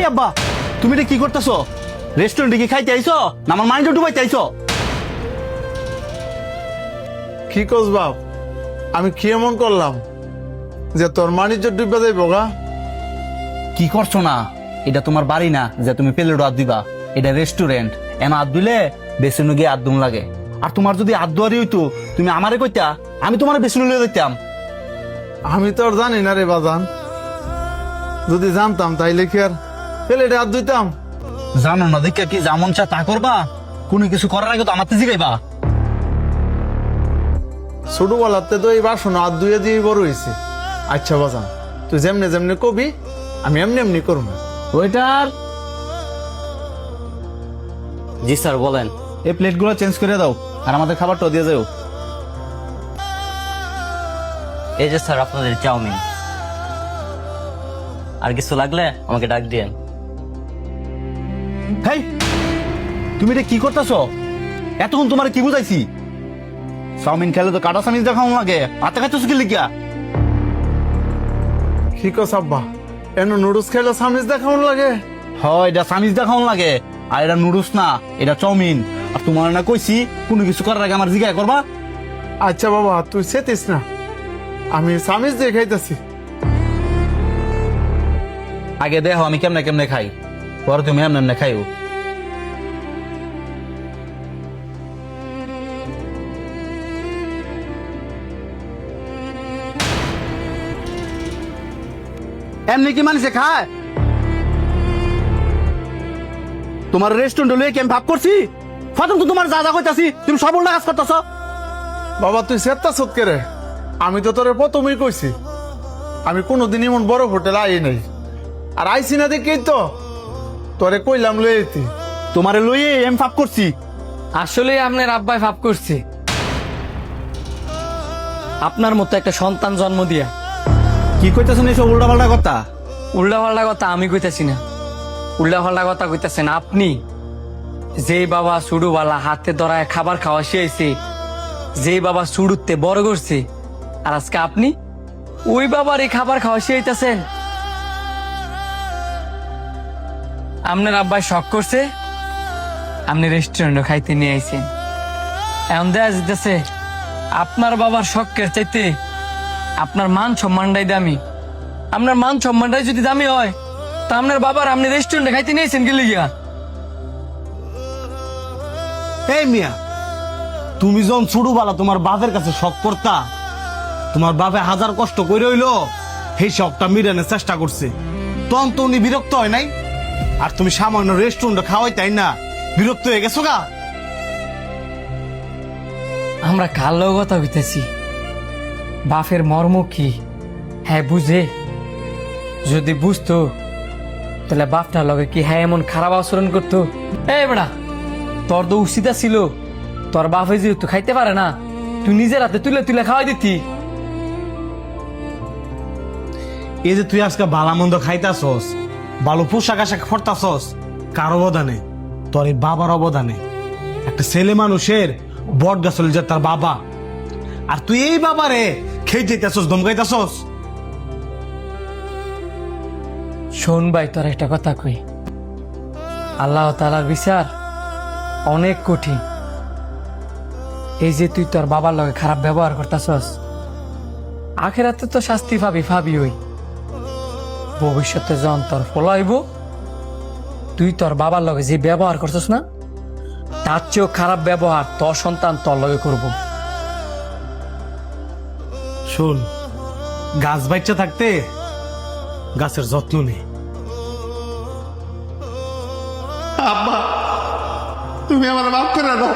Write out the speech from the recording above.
এই আব্বা, তুমি এটা কি করতেছো? রেস্টুরেন্টে কি খাইতে আইছো না আমার মাইন্ড ডুবাইতে আইছো? কি কস বাপ, আমি কি এমন করলাম যে তোর মানিজ্য ডুবে যাইব গা? কি করছো না? এটা তোমার বাড়ি না যে তুমি প্লেট হাত দিবা। এটা রেস্টুরেন্ট, এমন হাত দিলে বেসিনু গিয়ে আদুম লাগে। আর তোমার যদি হাত দুয়ারি হইতো তুমি আমারে কইতা, আমি তোমার বেসিনু লিয়ে দিতাম। আমি তো আর জানি না রে বাজান, যদি জানতাম তাইলে কি আর প্লেটে হাত দিতাম? জানো না দেখে কি যেমন চা তা করবা? কোনো কিছু করার আগে তো আমার জিগাইবা। ছোটবেলাতে তো এই বাসন হাত ধুয়ে দিয়ে বড় হয়েছে। আচ্ছা বাজান, তুই যেমনি যেমনি কবি আমি এমনি এমনি করব। ওইটার জি স্যার বলেন। এই প্লেটগুলো চেঞ্জ করে দাও আর আমাদের খাবারটাও দিয়ে যাও। এই যে স্যার আপনাদের চাউমিন। আর কিছু লাগলে আমাকে ডাক দিয়েন। হেই, তুমি এটা কি করতেছো? এতক্ষণ তোমার কি বুঝাইছি? চাউমিন খেলে তো কাটা চামিচ দেখাও লাগে, হাতে খাইতেছো কি লিখিয়া? কি কস আব্বা, এন নুডলস খাইলে সামিজ দেখানো লাগে? হয় এটা চামিচ দেখাও লাগে, আর এটা নুডলস না, এটা চাউমিন। আর তোমার না কইছি কোনো কিছু করার আগে আমার জিজ্ঞাসা করবা। আচ্ছা বাবা, তুই সেতিস না, আমি সামিজ দিয়ে খাইতেছি। আগে দেখো আমি কেমনে কেমনে খাই, পরে তুমি এমনি এমনি খাইও। এমনি কি মানুষে খায়? তোমার রেস্টুরেন্ট লইয়ে কি আমি ভাব করছি? ফাতুম তো তোমার যা যা কইতাছি তুমি সব উল্টা কাজ করতেছ। বাবা তুই সেত্তা সৎকে রে, আমি তো তোরে প্রথমেই কইছি আমি কোনোদিন এমন বড় হোটেল আই নাই। আর আইসি না দেখেই তো তোরে কইলাম লই আইতি। তোমারে লইয়ে এম ভাব করছি। আসলে আপনার আব্বাই ভাব করছে আপনার মতো একটা সন্তান জন্ম দিয়া। কি কইতাছেন এইসব উল্টা পাল্টা কথা? উল্টা পাল্টা কথা আমি কইতাছি না, উল্টা পাল্টা কথা কইতাছেন আপনি। যেই বাবা সুডুবালা হাতে ধরায় খাবার খাওয়া শিয়েছে, যেই বাবা সুডুতে বড় করছে, আর আজকে আপনি ওই বাবার এই খাবার খাওয়া শিয়াইতেছেন। আপনার আব্বাই শখ করছে, আপনি রেস্টুরেন্টে খাইতে নিয়ে আইছেন। এমন দেয়া যেতেছে আপনার বাবার শখের চাইতে আপনার মান সম্মানটাই দামি। আপনার মান সম্মানটাই যদি দামি হয় তা আপনার বাবার আপনি রেস্টুরেন্টে খাইতে নিয়েছেন গেলে গিয়া। এই মিয়া, তুমি যখন ছোটবেলা তোমার বাপের কাছে শখ করতা, তোমার বাপে হাজার কষ্ট করে হইলো সেই শখটা মিটানোর চেষ্টা করছে, তখন তো উনি বিরক্ত হয় নাই? আর তুমি সামান্য রেস্টুরেন্টে খাওয়াই তাই না বিরক্ত হয়ে গেছো গা? আমরা কালো কথা হইতেছি, বাপের মর্ম কি হ্যাঁ বুঝে? যদি বুঝতো তাহলে বাপটার লগে কি হ্যাঁ এমন খারাপ আচরণ করতো? এই বেড়া, তোর তো উচিত ছিল তোর বাপে যেহেতু খাইতে পারে না তুই নিজের হাতে তুলে তুলে খাওয়াই দিতি। এই যে তুই আজকে ভালো মন্দ খাইতাছস, ভালো পোশাক আশাক পরতাছস, কার অবদানে? তোর এই বাবার অবদানে। একটা ছেলে মানুষের বট গাছ হলে যে তার বাবা, আর তুই এই বাবারে খেয়ে যেতেছস, ধমকাইতাছস। শোন ভাই, তোর একটা কথা কই, আল্লাহ তাআলার বিচার অনেক কঠিন। এই যে তুই তোর বাবার লগে খারাপ ব্যবহার করতাছস, আখেরাতে তো শাস্তি পাবি ওই। ভবিষ্যতে যখন তোর ফলাইব, তুই তোর বাবার লগে যে ব্যবহার করছস না, তার চেয়েও খারাপ ব্যবহার তোর সন্তান তোর লগে করব। শোন, গাছ বাচ্চা থাকতে গাছের যত্ন নে। আব্বা তুমি আমার মাফ করে দাও।